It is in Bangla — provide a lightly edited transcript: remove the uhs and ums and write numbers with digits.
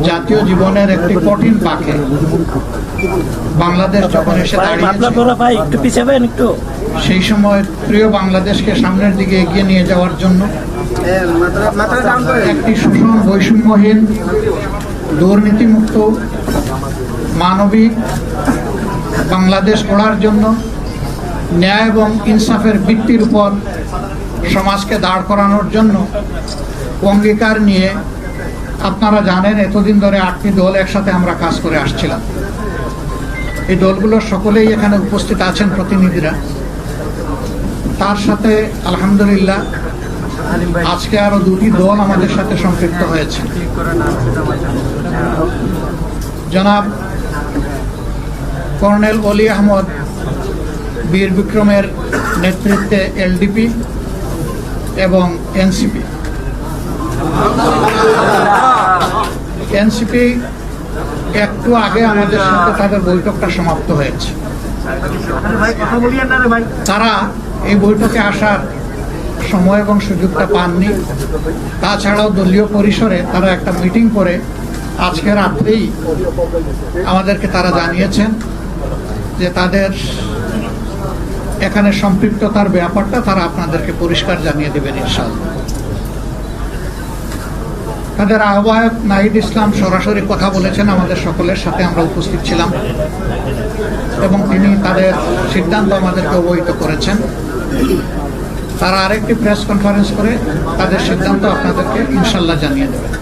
জাতীয় জীবনের একটি কঠিন পাকে বাংলাদেশ যখন এসে দাঁড়িয়েছে, সেই সময় প্রিয় বাংলাদেশকে সামনের দিকে এগিয়ে নিয়ে যাওয়ার জন্য একটি শোষণ বৈষম্যহীন দুর্নীতিমুক্ত মানবিক বাংলাদেশ গড়ার জন্য ন্যায় এবং ইনসাফের ভিত্তির উপর সমাজকে দাঁড় করানোর জন্য অঙ্গীকার নিয়ে আপনারা জানেন এতদিন ধরে 8টি দল একসাথে আমরা কাজ করে আসছিলাম। এই দলগুলোর সকলেই এখানে উপস্থিত আছেন প্রতিনিধিরা। তার সাথে আলহামদুলিল্লাহ আজকে আরো 2টি দল আমাদের সাথে সম্পৃক্ত হয়েছে। জনাব কর্নেল অলি আহমদ বীর বিক্রমের নেতৃত্বে এলডিপি এবং এনসিপি একটু আগে আমাদের সাথে তাদের বৈঠকটা সমাপ্ত হয়েছে। তারা এই বৈঠকে আসার সময় এবং সুযোগটা পাননি। তাছাড়াও দলীয় পরিসরে তারা একটা মিটিং করে আজকে রাত্রেই আমাদেরকে তারা জানিয়েছেন যে তাদের এখানে সম্পৃক্ততার ব্যাপারটা তারা আপনাদেরকে পরিষ্কার জানিয়ে দেবেন ইনশাআল্লাহ। তাদের আহ্বায়ক নাহিদ ইসলাম সরাসরি কথা বলেছেন আমাদের সকলের সাথে, আমরা উপস্থিত ছিলাম এবং তিনি তাদের সিদ্ধান্ত আমাদেরকে অবহিত করেছেন। তারা আরেকটি প্রেস কনফারেন্স করে তাদের সিদ্ধান্ত আপনাদেরকে ইনশাআল্লাহ জানিয়ে দেবেন।